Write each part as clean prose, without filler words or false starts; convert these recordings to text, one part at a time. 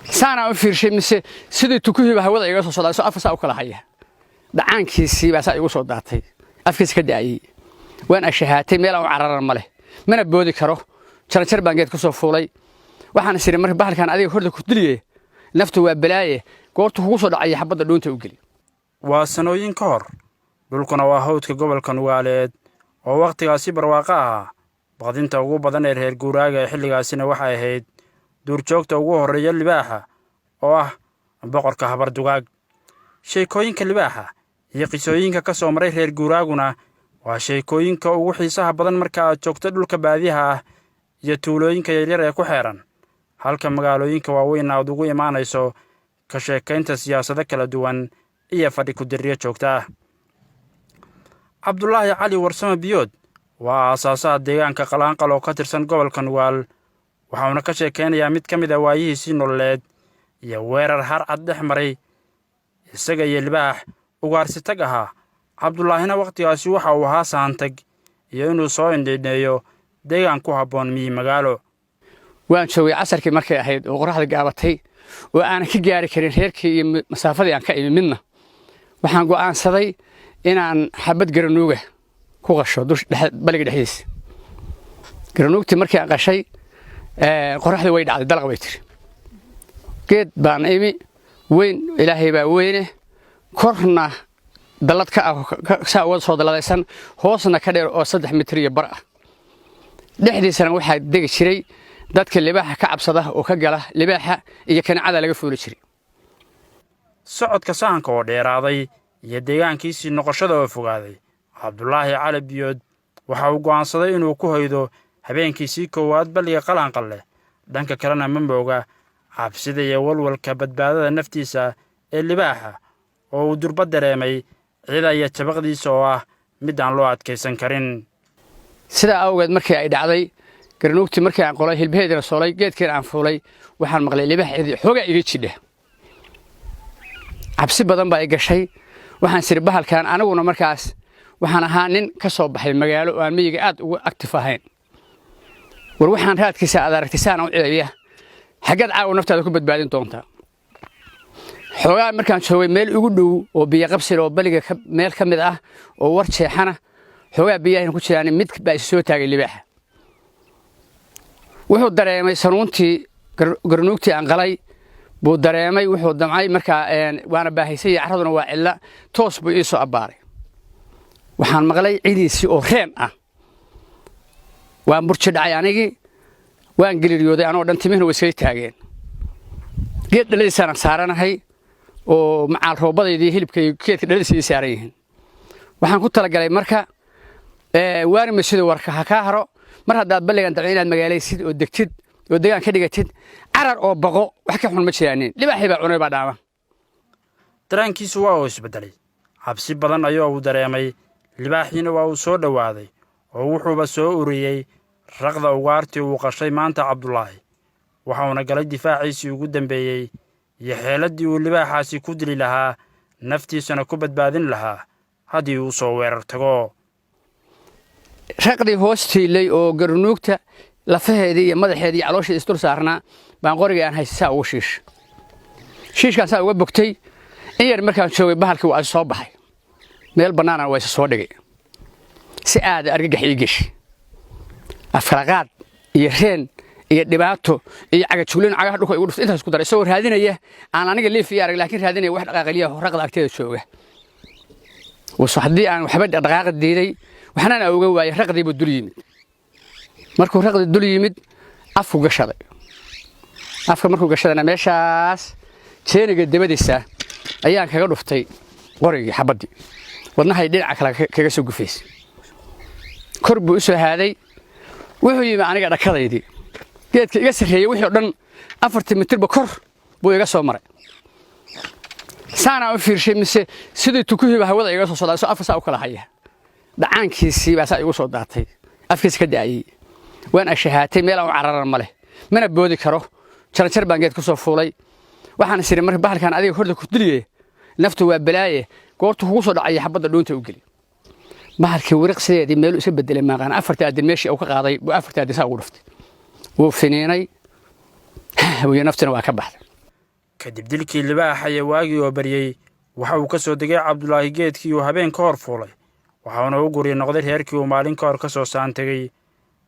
saana u fiirshay mise sidii tukuhiiba hawada iga soo socdaa soo afasa u kala haya dhacaankiisii baa saa igu soo daatay afkiisa ka daayay waan ashahaatay meel aan cararan ma leh mana boodi karo jaranjar baan geed ku soo fuulay waxaan isiri marka bahalkan adiga horda ku diliyay naftu waa balaaye goortu kugu soo dhacay xabada dhuunta u gali waa sanooyin ka hor dhulkuna waa hawdka gobolka Nugaaleed oo waqtigaasi barwaaqo ah baqdinta ugu badan ee reer guuraaga xilligaasina waxay ahayd duurjoogta ugu horeeya libaaxa oo ah boqorka habar dugaag sheekooyinka libaaxa iyo qisooyinka ka soo maray reer guuraaguna waa sheekooyinka ugu xiisaha badan marka aad joogto dhulka baadiyaha ah iyo tuulooyinka yaryar ee ku xeeran halka magaalooyinka waaweyn aad ugu imaanayso ka sheekaynta siyaasado kala duwan iyo fadhi ku dirriyo joogta ah Cabdullaahi Cali Warsame Biyood waa aasaasaha deegaanka Qalaanqal oo ka tirsan gobolka Nugaal waxaana ka sheekeynayaa mid ka mid ah waayihiisii nololeed iyo weerar har cad dhex maray isaga iyo libaax ugaarsi tag ahaa Cabdullaahina waqtigaasi waxa uu ahaa saantag iyo inuu soo indheeyo deegaan ku habboon miyi magaalo waan joogay casarkii markay ahayd oo qorraxda gaabatay oo aan ka gaari karin reerkii iyo masaafadii aan ka imi midna waxaan go'aansaday inaan xabad garanuuga ku qasho baliga dhexdiisa garanuugtii markii aan qashay qorraxdii way dhacday dalaq way tiri geed baan imi weyn ilaahay baa weyne korna dalad ka ah saa uga soo daladaysan hoosna ka dheer oo 3 mitir iyo bar ah dhexdiisana waxaa degi jiray dadka libaaxa ka cabsada oo ka gala libaaxa iyo kanicada laga fuuli jiray socodka sahanka oo dheeraaday iyo deegaankiisii noqoshada oo fogaaday Cabdullaahi Cali Biyood waxa uu go'aansaday inuu ku hoydo habeenkiisii koowaad baliga Qalaanqal leh dhanka kalena ma mooga cabsida iyo walwalka badbaadada naftiisa ee libaaxa oo uu durba dareemay cida iyo jabaqdiisa oo ah mid aan loo adkaysan karin sida awgeed markii ay dhacday garanuugtii markii aan qolay hilbaheedina soolay geedkeena aan fuulay waxaan maqlay libaaxeedii xoogaa iga jidha cabsi badan baa i gashay waxaan siri bahalkan aniguna markaas waxaan ahaa nin ka soo baxay magaalo oo aan miyiga aad ugu active ahayn war waxaan raadkiisa aad aragtisaan u ciidaya xagad caaw naftaada ku badbaadin doontaa xoogaa markaan joogay meel ugu dhow oo biyo qabsi oo baliga meel ka mid ah oo war jeexana xoogaa biyaha ku jiraan mid baa soo taagay libaaxa wuxuu dareemay sanuuntii garanuugtii aan qalay buu dareemay wuxuu damcay markaa waana baahaysay carraduna waa cilla toos buu ii soo abbaaray waxaan maqlay cidiisii oo reen ah waan burji dhacay anigii waan geliriyooday anoo dhan timihna way iskaga taageen geed dhaladiisaan saaranahay oo macaal roobadaydii hilibkay geedka dhaladiisa ii saaran yihiin waxaan ku talagalay marka waani masjida warka ha kaa haro mar haddaad balligan dabcay inaad magaalaysid oo degtid oo deegaan ka dhigatid carar oo baqo wax ka xun ma jiraanin libaaxii baa cunay baa dhaama dareenkiisu waa uu isbedelay cabsi badan ayuu uu dareemay libaaxiina waa uu soo dhawaaday oo wuxuuba soo uriyey raqda ugaartii uu qashay maanta Cabdullaahi waxauna galay difaaciisii ugu dambeeyay iyo xeeladii uu libaaxaasi ku dili lahaa naftiisana ku badbaadin lahaa haddii uu soo weerar tago raqdii hoostiilay oo garanuugta lafaheedii iyo madaxeedii iyo caloosheedii isdul saarnaa baan qoriga aan haysaa ugu shiishkaasaa uga bogtay in yar markaan joogay bahalkii waa soo baxay meel bannaana waa soo dhigay si aad argagax ii gashi afkalaqaad iyo reen iyo dhibaato iyo cagajuulin cagaha dhulka igu dhuftay intaas ku daray soo raadinaya aan aniga liif iyo arag laakiin raadinaya wax dhaqaaqliya raqda agteeda jooga haddii aan waxba dhaqaaqa diiday waxna aan uga waayay raqdii buu dul yimid markuu raqdi dul yimid afku gashaday afka markuu gashadana meeshaas jeeniga dabadiisa ayaan kaga dhuftay qorigii xabadii wadnahay dhinaca kale kaga soo gufaysay kor buu u soo haaday wuxuu yimi aniga dhakadaydii geedka iga sarreeyay wixii oo dhan 4 mitirba kor buu iga soo maray saana u fiirshay mise sidii tukuhiiba hawada iga soo socdaa soo afasa u kala haya dhacaankiisii baa saa igu soo daatay afkiisa ka daayay waan ashahaatay meel aan cararan ma leh mana boodi karo jaranjar baan geed ku soo fuulay waxaan isiri marka bahalkan adiga horda ku diliyay naftu waa balaaye goortu kugu soo dhacay xabada dhuunta u gali bahalkii wariqsideedii meel iska bedelay maaqaan 4 aadin meeshii uu ka qaaday buu 4 aadin saa ugu dhuftay wuu finiinay wiyo naftana waa ka baxday kadib dilkii libaaxa iyo waagii oo baryey waxa uu ka soo degay Cabdulaahi geedkii uu habeen ka hor fuulay waxaana uu guri noqday reerkii uu maalin ka hor ka soo saantagay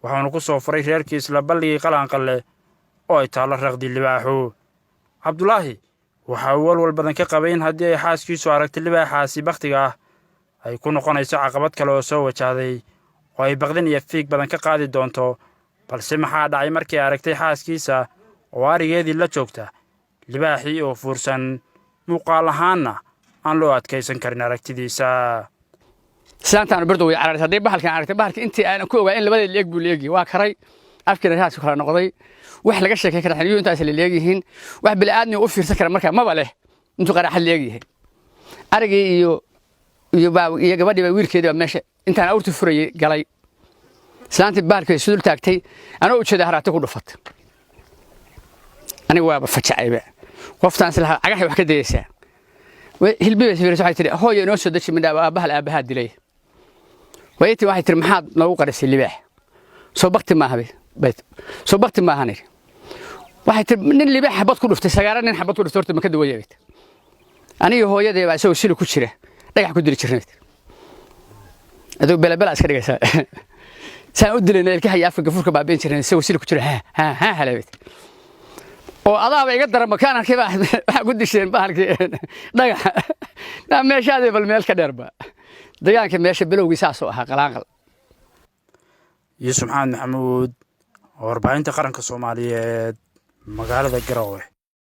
waxaana ku soo furay reerkii isla balligii qalanqalle oo ay taalo raqdi libaaxu Cabdulaahi waxa uu walwal badan ka qabay in haddii ay xaaskiisu aragtay libaaxaasi bakhtiga ah ay ku noqonayso caqabad kale oo soo wajahday oo ay baqdin iyo fiig badan ka qaadi doonto balse maxaa dhacay markii ay aragtay xaaskiisa oo arigeedii la joogta libaaxii oo fuursan muuqaal ahaanna aan loo adkaysan karin aragtidiisa islaantaan birdu way cararay haddii bahalkan aragtay bahalka intii aan ku ogaa in labada leeg buu leegi waa karay afkina raas kala noqday wax laga sheekay kara xiriyo intaas la leeyihiin wax bilaaadni u fiirsan kara markaa maba leh intuu qaraxad leeyahay arigii iyo gabadhii wiilkeedii meesha intaan awrtu furayay galay islaantii bahalkay sudul taagtay anoo u jeedaa haraati ku dhufatay aniga waa fajacayba qoftaan islaha agaxay wax ka dayaysaa hilbiga fiirso waxay tiri hooyo inoo soo daji midha bahal aabaha dilay waytii waxay tiri maxaad noogu qarisay libaax soo bakti ma ahabe soo bakti ma ahanay waxay tiri nin libaax xabad ku dhuftay sagaara nin xabad ku dhuftay horta ma ka dawayeeyay aniga hooyadee baa soo sili ku jira dhagax ku dili jirnay adoo bela iska dhigaysa saan u dilayna ilka hayaafka gafurka baabeen jirnay soo sili ku jira ha haleebay oo adaaba iga daran makaan arkay waxa ku disheen bahalkii dhagax meeshaadii bal meel ka dheerba deegaanka meesha bilowgiisa soo ahaa qalanqal Yuusuf Maxamed Maxamuud warbaahinta qaranka Soomaaliyeed magaalada Garowe